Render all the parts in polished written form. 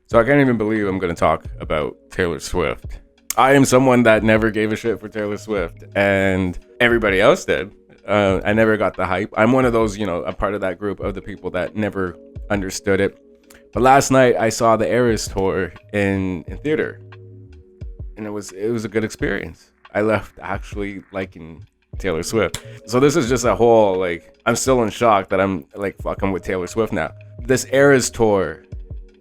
So I can't even believe I'm going to talk about Taylor Swift. I am someone that never gave a shit for Taylor Swift, and everybody else did. I never got the hype. I'm one of those, a part of that group of the people that never understood it. But last night I saw the Eras tour in theater, and it was a good experience. I left actually liking Taylor Swift. So this is just a whole, I'm still in shock that I'm fucking with Taylor Swift now. This Eras tour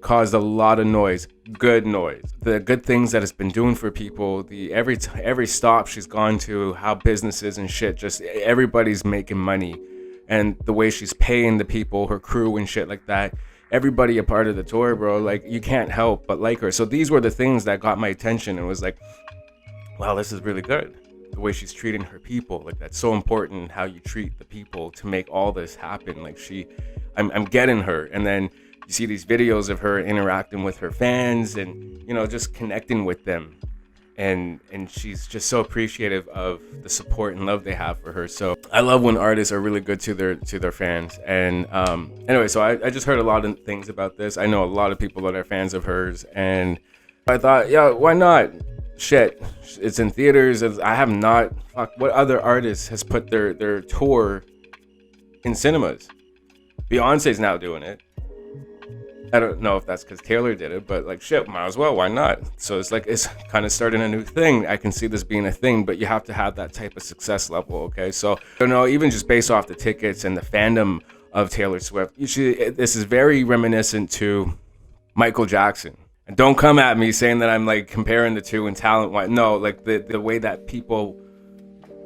caused a lot of noise, good noise. The good things that it's been doing for people, the every stop she's gone to, how businesses and shit, just everybody's making money, and the way she's paying the people, her crew and shit like that. Everybody a part of the tour, bro. You can't help but like her. So these were the things that got my attention, and was like, wow, this is really good. The way she's treating her people, that's so important, how you treat the people to make all this happen. I'm getting her. And then you see these videos of her interacting with her fans and, just connecting with them. And she's just so appreciative of the support and love they have for her. So I love when artists are really good to their fans. And anyway, so I just heard a lot of things about this. I know a lot of people that are fans of hers. And I thought, yeah, why not? Shit, it's in theaters. I have not. Fuck, what other artist has put their tour in cinemas? Beyonce's now doing it. I don't know if that's because Taylor did it, but shit, might as well. Why not? So it's kind of starting a new thing. I can see this being a thing, but you have to have that type of success level. Okay, so even just based off the tickets and the fandom of Taylor Swift, this is very reminiscent to Michael Jackson. And don't come at me saying that I'm comparing the two in talent. No, the way that people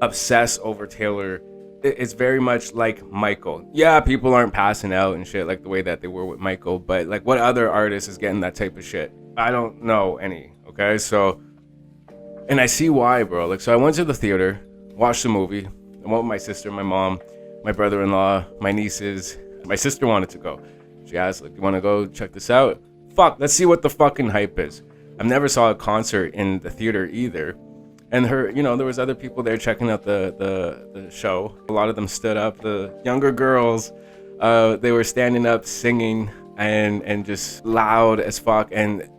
obsess over Taylor, it's very much like Michael. Yeah, people aren't passing out and shit the way that they were with Michael, but what other artist is getting that type of shit? I don't know any. Okay, so, and I see why, bro. So I went to the theater, watched the movie. I went with my sister, my mom, my brother-in-law, my nieces. My sister wanted to go. She asked, you want to go check this out? Fuck, let's see what the fucking hype is. I've never saw a concert in the theater either. And her, there was other people there checking out the show. A lot of them stood up. The younger girls, they were standing up singing and just loud as fuck. And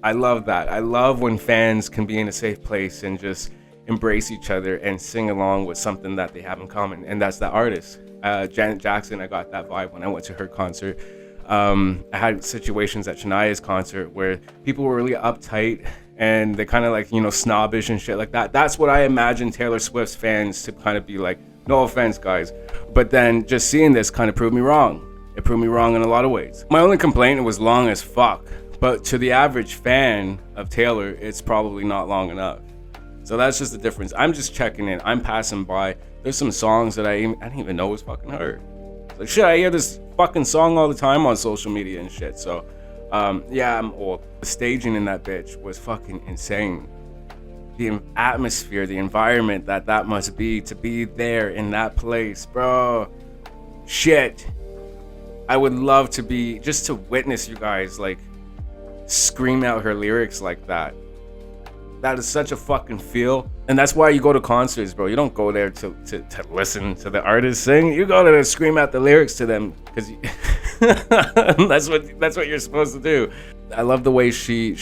I love that. I love when fans can be in a safe place and just embrace each other and sing along with something that they have in common. And that's the artist. Janet Jackson, I got that vibe when I went to her concert. I had situations at Shania's concert where people were really uptight and they kind of snobbish and shit like that. That's what I imagine Taylor Swift's fans to kind of be like. No offense, guys, but then just seeing this kind of proved me wrong. It proved me wrong in a lot of ways. My only complaint, it was long as fuck, but to the average fan of Taylor, it's probably not long enough. So that's just the difference. I'm just checking in. I'm passing by. There's some songs that I didn't even know was fucking her. Shit, I hear this fucking song all the time on social media and shit. So yeah, I'm old. The staging in that bitch was fucking insane. The atmosphere, the environment that must be to be there in that place, bro. Shit. I would love to be, just to witness you guys scream out her lyrics like that. That is such a fucking feel. And that's why you go to concerts, bro. You don't go there to listen to the artist sing. You go there to scream out the lyrics to them, because that's what you're supposed to do. I love the way she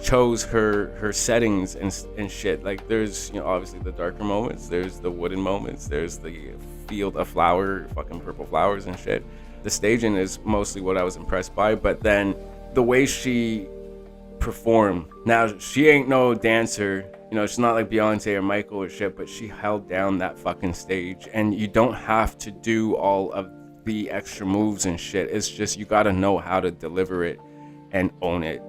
chose her settings and shit. There's obviously the darker moments, there's the wooden moments, there's the field of fucking purple flowers and shit. The staging is mostly what I was impressed by, but then the way she performed. Now, she ain't no dancer, she's not like Beyonce or Michael or shit, but she held down that fucking stage, and you don't have to do all of the extra moves and shit. It's just, you gotta know how to deliver it and own it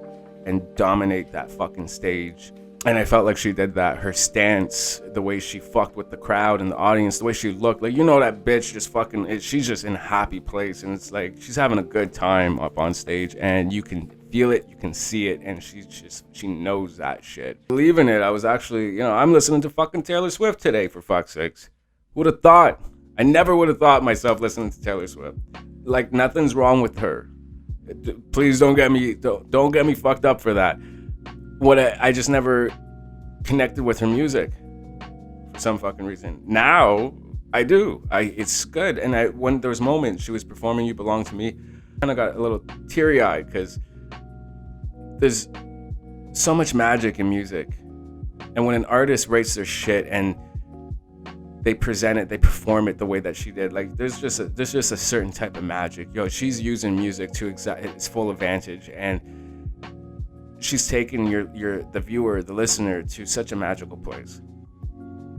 and dominate that fucking stage. And I felt like she did that. Her stance, the way she fucked with the crowd and the audience, the way she looked, that bitch just fucking, she's just in a happy place, and it's she's having a good time up on stage, and you can feel it, you can see it, and she knows that shit. Believe in it. I was actually, I'm listening to fucking Taylor Swift today, for fuck's sakes. Would have thought? I never would have thought myself listening to Taylor Swift. Nothing's wrong with her. Please don't get me fucked up for that. I just never connected with her music for some fucking reason. Now I do. It's good. And when there was moments she was performing "You Belong to Me," kind of got a little teary-eyed, because there's so much magic in music. And when an artist writes their shit and they present it, they perform it the way that she did, like there's just a certain type of magic. Yo, she's using music to its full advantage, and she's taking the viewer, the listener, to such a magical place.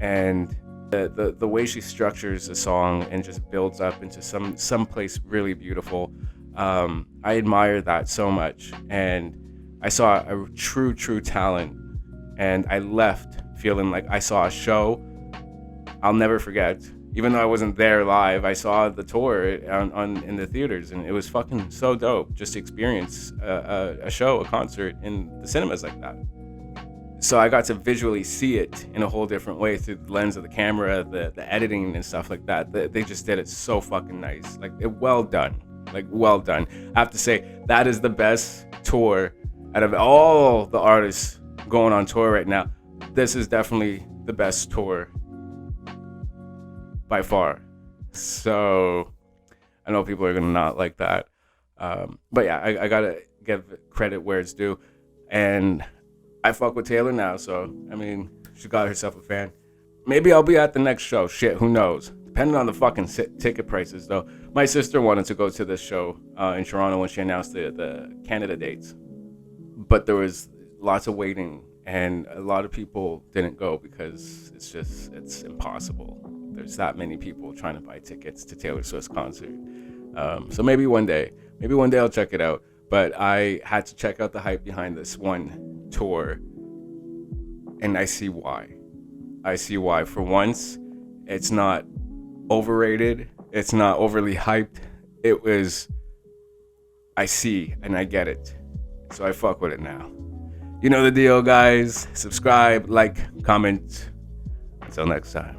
And the way she structures a song and just builds up into some place really beautiful, I admire that so much. And I saw a true talent, and I left feeling like I saw a show I'll never forget. Even though I wasn't there live, I saw the tour in the theaters, and it was fucking so dope just to experience a show, a concert in the cinemas like that. So I got to visually see it in a whole different way through the lens of the camera, the editing and stuff like that. They just did it so fucking nice. Like, well done. Like, well done. I have to say, that is the best tour out of all the artists going on tour right now. This is definitely the best tour by far. So I know people are gonna not like that, but yeah, I gotta give credit where it's due, and I fuck with Taylor now. So I mean, she got herself a fan. Maybe I'll be at the next show. Shit, who knows? Depending on the fucking ticket prices, though. My sister wanted to go to this show in Toronto when she announced the Canada dates, but there was lots of waiting, and a lot of people didn't go because it's impossible. There's that many people trying to buy tickets to Taylor Swift's concert. So maybe one day I'll check it out. But I had to check out the hype behind this one tour, and I see why. For once, it's not overrated. It's not overly hyped. I see and I get it. So I fuck with it now. You know the deal, guys. Subscribe, like, comment. Until next time.